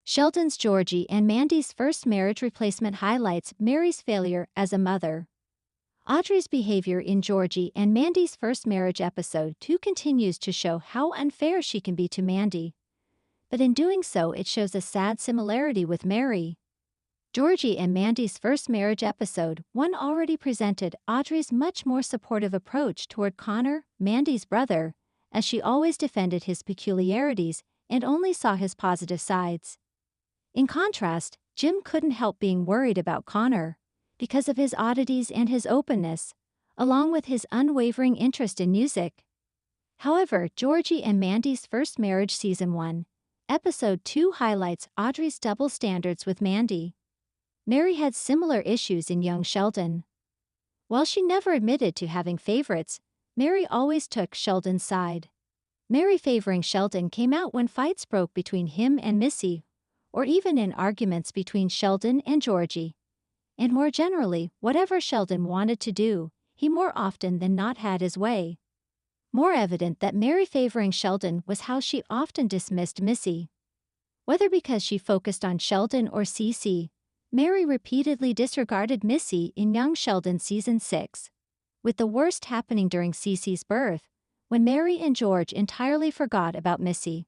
Sheldon's Georgie and Mandy's first marriage replacement highlights Mary's failure as a mother. Audrey's behavior in Georgie and Mandy's first marriage episode 2 continues to show how unfair she can be to Mandy. But in doing so, it shows a sad similarity with Mary. Georgie and Mandy's first marriage episode 1 already presented Audrey's much more supportive approach toward Connor, Mandy's brother, as she always defended his peculiarities and only saw his positive sides. In contrast, Jim couldn't help being worried about Connor, because of his oddities and his openness, along with his unwavering interest in music. However, Georgie and Mandy's first marriage season 1, episode 2 highlights Audrey's double standards with Mandy. Mary had similar issues in young Sheldon. While she never admitted to having favorites, Mary always took Sheldon's side. Mary favoring Sheldon came out when fights broke between him and Missy, or even in arguments between Sheldon and Georgie. And more generally, whatever Sheldon wanted to do, he more often than not had his way. More evident that Mary favoring Sheldon was how she often dismissed Missy. Whether because she focused on Sheldon or Cece, Mary repeatedly disregarded Missy in young Sheldon season 6, with the worst happening during Cece's birth, when Mary and George entirely forgot about Missy.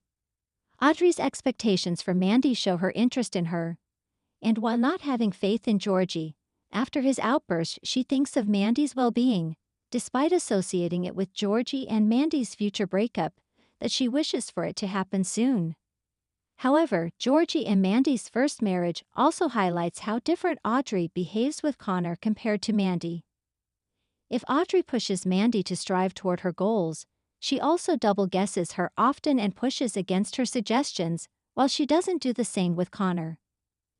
Audrey's expectations for Mandy show her interest in her, and while not having faith in Georgie, after his outburst she thinks of Mandy's well-being, despite associating it with Georgie and Mandy's future breakup, that she wishes for it to happen soon. However, Georgie and Mandy's first marriage also highlights how different Audrey behaves with Connor compared to Mandy. If Audrey pushes Mandy to strive toward her goals, she also double-guesses her often and pushes against her suggestions, while she doesn't do the same with Connor.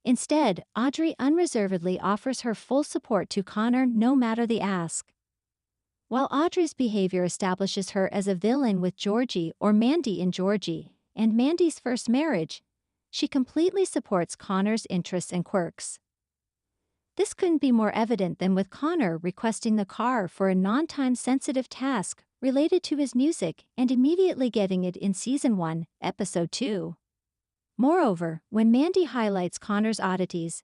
Instead, Audrey unreservedly offers her full support to Connor no matter the ask. While Audrey's behavior establishes her as a villain with Georgie or Mandy in Georgie and Mandy's first marriage, she completely supports Connor's interests and quirks. This couldn't be more evident than with Connor requesting the car for a non-time-sensitive task related to his music and immediately getting it in season 1, episode 2. Moreover, when Mandy highlights Connor's oddities,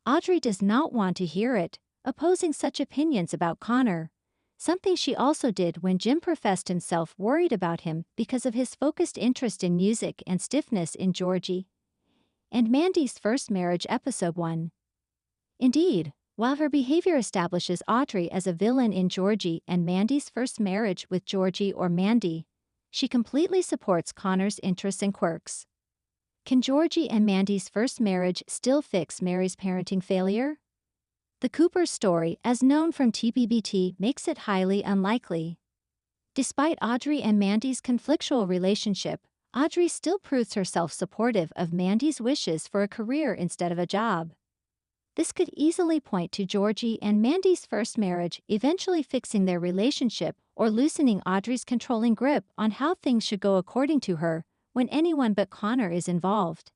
Audrey does not want to hear it, opposing such opinions about Connor, something she also did when Jim professed himself worried about him because of his focused interest in music and stiffness in Georgie and Mandy's first marriage episode 1. Indeed, while her behavior establishes Audrey as a villain in Georgie and Mandy's first marriage with Georgie or Mandy, she completely supports Connor's interests and quirks. Can Georgie and Mandy's first marriage still fix Mary's parenting failure? The Cooper story, as known from TPBT, makes it highly unlikely. Despite Audrey and Mandy's conflictual relationship, Audrey still proves herself supportive of Mandy's wishes for a career instead of a job. This could easily point to Georgie and Mandy's first marriage eventually fixing their relationship or loosening Audrey's controlling grip on how things should go according to her when anyone but Connor is involved.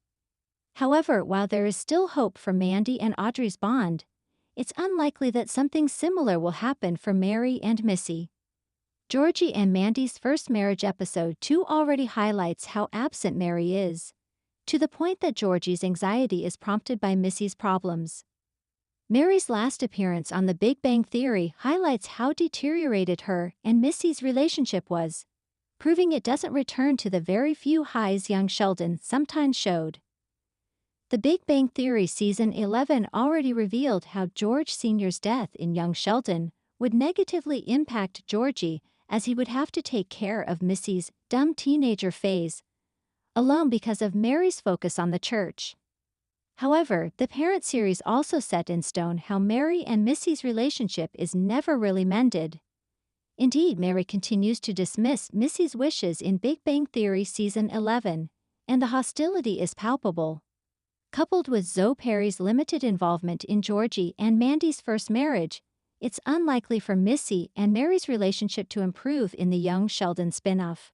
However, while there is still hope for Mandy and Audrey's bond, it's unlikely that something similar will happen for Mary and Missy. Georgie and Mandy's first marriage episode 2 already highlights how absent Mary is, to the point that Georgie's anxiety is prompted by Missy's problems. Mary's last appearance on The Big Bang Theory highlights how deteriorated her and Missy's relationship was, proving it doesn't return to the very few highs young Sheldon sometimes showed. The Big Bang Theory season 11 already revealed how George Sr.'s death in young Sheldon would negatively impact Georgie, as he would have to take care of Missy's dumb teenager phase alone because of Mary's focus on the church. However, the parent series also set in stone how Mary and Missy's relationship is never really mended. Indeed, Mary continues to dismiss Missy's wishes in Big Bang Theory season 11, and the hostility is palpable. Coupled with Zoe Perry's limited involvement in Georgie and Mandy's first marriage, it's unlikely for Missy and Mary's relationship to improve in the young Sheldon spin-off.